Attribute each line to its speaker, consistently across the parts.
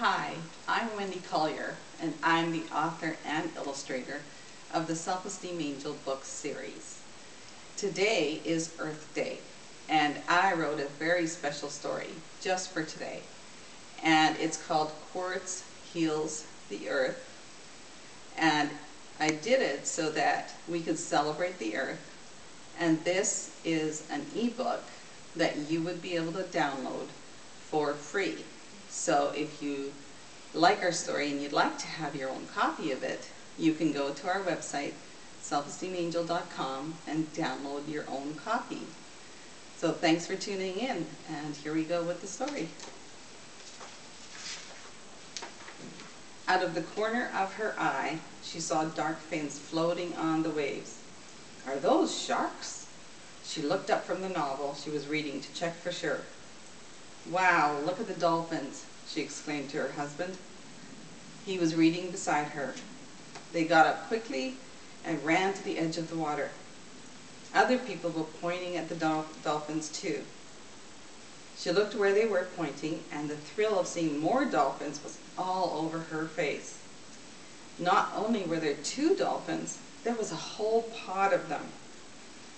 Speaker 1: Hi, I'm Wendy Collier, and I'm the author and illustrator of the Self-Esteem Angel book series. Today is Earth Day, and I wrote a very special story just for today. And it's called Quartz Heals the Earth. And I did it so that we could celebrate the Earth. And this is an ebook that you would be able to download for free. So if you like our story and you'd like to have your own copy of it, you can go to our website, selfesteemangel.com, and download your own copy. So thanks for tuning in, and here we go with the story. Out of the corner of her eye, she saw dark fins floating on the waves. Are those sharks? She looked up from the novel she was reading to check for sure. Wow, look at the dolphins, she exclaimed to her husband. He was reading beside her. They got up quickly and ran to the edge of the water. Other people were pointing at the dolphins too. She looked where they were pointing, and the thrill of seeing more dolphins was all over her face. Not only were there 2 dolphins, there was a whole pod of them.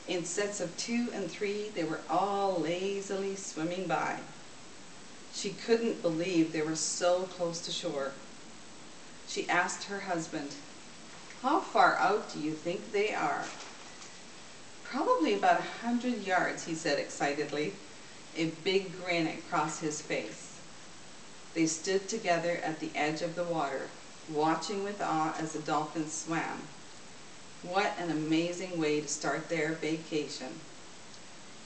Speaker 1: In sets of 2 and 3, they were all lazily swimming by. She couldn't believe they were so close to shore. She asked her husband, "How far out do you think they are?" "Probably about 100 yards, he said excitedly, a big grin across his face. They stood together at the edge of the water, watching with awe as the dolphins swam. What an amazing way to start their vacation.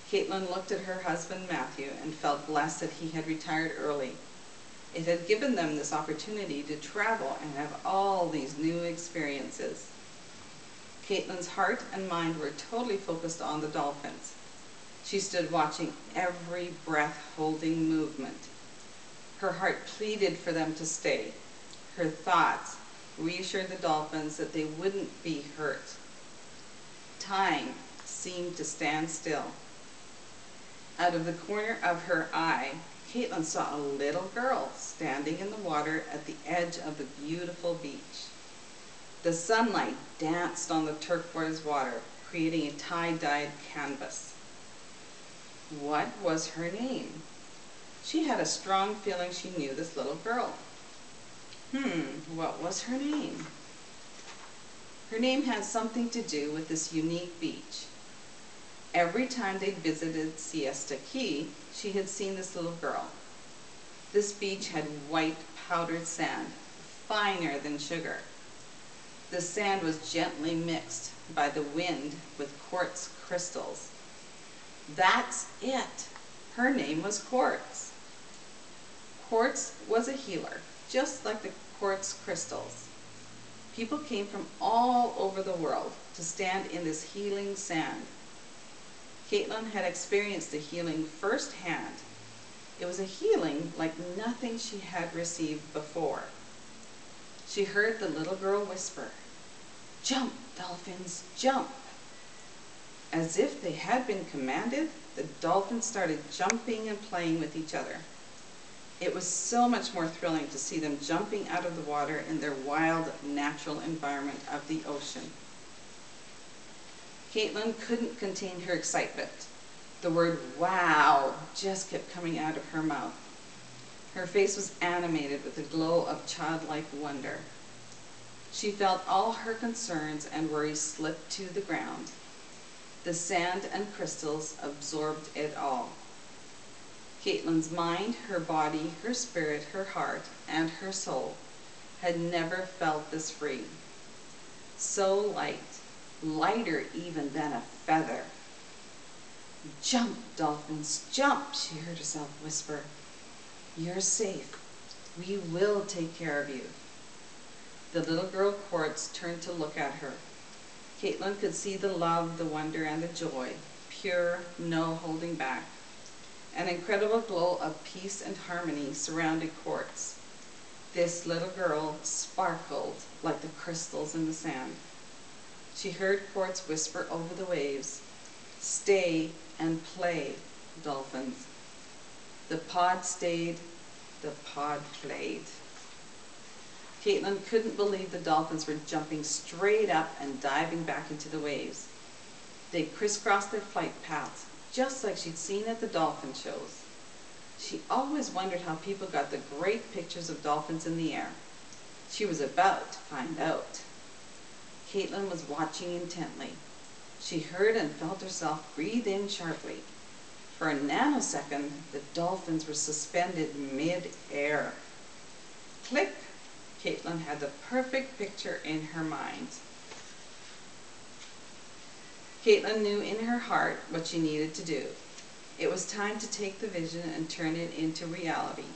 Speaker 1: Caitlin looked at her husband Matthew and felt blessed that he had retired early. It had given them this opportunity to travel and have all these new experiences. Caitlin's heart and mind were totally focused on the dolphins. She stood watching every breath-holding movement. Her heart pleaded for them to stay. Her thoughts reassured the dolphins that they wouldn't be hurt. Time seemed to stand still. Out of the corner of her eye, Caitlin saw a little girl standing in the water at the edge of the beautiful beach. The sunlight danced on the turquoise water, creating a tie-dyed canvas. What was her name? She had a strong feeling she knew this little girl. What was her name? Her name had something to do with this unique beach. Every time they visited Siesta Key, she had seen this little girl. This beach had white powdered sand, finer than sugar. The sand was gently mixed by the wind with quartz crystals. That's it. Her name was Quartz. Quartz was a healer, just like the quartz crystals. People came from all over the world to stand in this healing sand. Caitlin had experienced the healing firsthand. It was a healing like nothing she had received before. She heard the little girl whisper, "Jump, dolphins, jump." As if they had been commanded, the dolphins started jumping and playing with each other. It was so much more thrilling to see them jumping out of the water in their wild, natural environment of the ocean. Caitlin couldn't contain her excitement. The word "wow" just kept coming out of her mouth. Her face was animated with a glow of childlike wonder. She felt all her concerns and worries slip to the ground. The sand and crystals absorbed it all. Caitlin's mind, her body, her spirit, her heart, and her soul had never felt this free. So light, lighter even than a feather. "Jump, dolphins, jump," she heard herself whisper. "You're safe. We will take care of you." The little girl Quartz turned to look at her. Caitlin could see the love, the wonder, and the joy, pure, no holding back. An incredible glow of peace and harmony surrounded Quartz. This little girl sparkled like the crystals in the sand. She heard Quartz whisper over the waves, "Stay and play, dolphins." The pod stayed, the pod played. Caitlin couldn't believe the dolphins were jumping straight up and diving back into the waves. They crisscrossed their flight paths, just like she'd seen at the dolphin shows. She always wondered how people got the great pictures of dolphins in the air. She was about to find out. Caitlin was watching intently. She heard and felt herself breathe in sharply. For a nanosecond, the dolphins were suspended mid-air. Click! Caitlin had the perfect picture in her mind. Caitlin knew in her heart what she needed to do. It was time to take the vision and turn it into reality.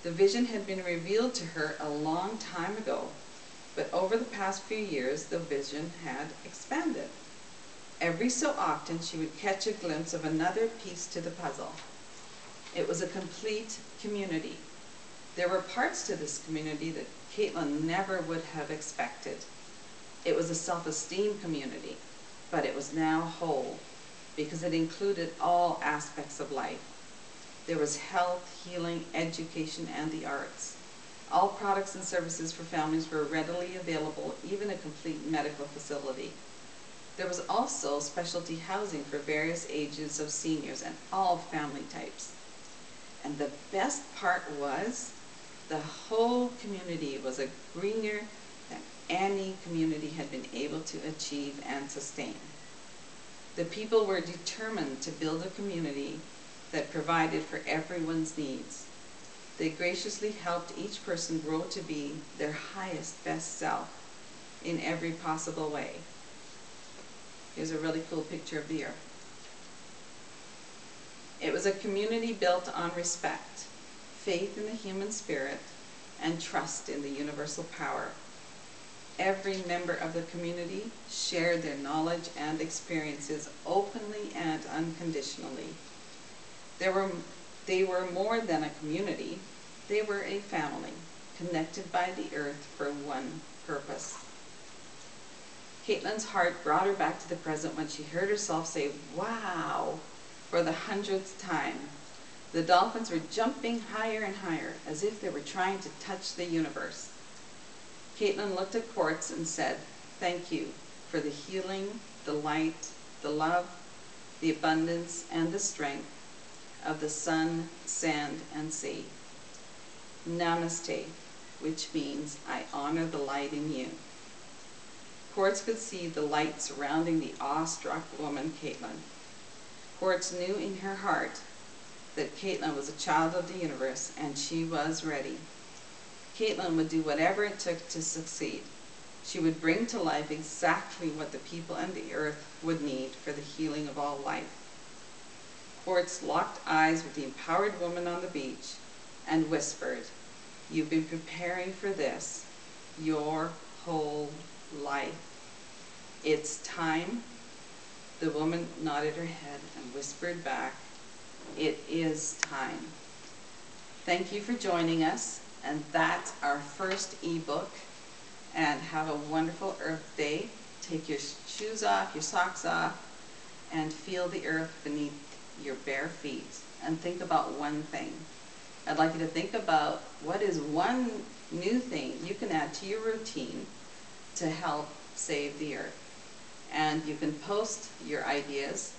Speaker 1: The vision had been revealed to her a long time ago, but over the past few years, the vision had expanded. Every so often, she would catch a glimpse of another piece to the puzzle. It was a complete community. There were parts to this community that Caitlin never would have expected. It was a self-esteem community, but it was now whole because it included all aspects of life. There was health, healing, education, and the arts. All products and services for families were readily available, even a complete medical facility. There was also specialty housing for various ages of seniors and all family types. And the best part was, the whole community was a greener than any community had been able to achieve and sustain. The people were determined to build a community that provided for everyone's needs. They graciously helped each person grow to be their highest, best self in every possible way. Here's a really cool picture of the earth. It was a community built on respect, faith in the human spirit, and trust in the universal power. Every member of the community shared their knowledge and experiences openly and unconditionally. They were more than a community. They were a family, connected by the earth for one purpose. Caitlin's heart brought her back to the present when she heard herself say, "Wow," for the 100th time. The dolphins were jumping higher and higher, as if they were trying to touch the universe. Caitlin looked at Quartz and said, "Thank you for the healing, the light, the love, the abundance, and the strength of the sun, sand, and sea. Namaste," which means, "I honor the light in you." Quartz could see the light surrounding the awestruck woman, Caitlin. Quartz knew in her heart that Caitlin was a child of the universe, and she was ready. Caitlin would do whatever it took to succeed. She would bring to life exactly what the people and the earth would need for the healing of all life. Quartz locked eyes with the empowered woman on the beach and whispered, "You've been preparing for this your whole life. It's time." The woman nodded her head and whispered back, "It is time." Thank you for joining us, and that's our first ebook. And have a wonderful Earth Day. Take your shoes off, your socks off, and feel the earth beneath your bare feet. And think about one thing. I'd like you to think about what is one new thing you can add to your routine to help save the earth. And you can post your ideas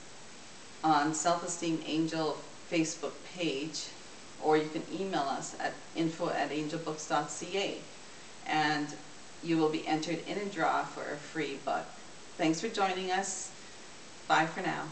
Speaker 1: on Self-Esteem Angel Facebook page, or you can email us at info@angelbooks.ca, and you will be entered in a draw for a free book. Thanks for joining us. Bye for now.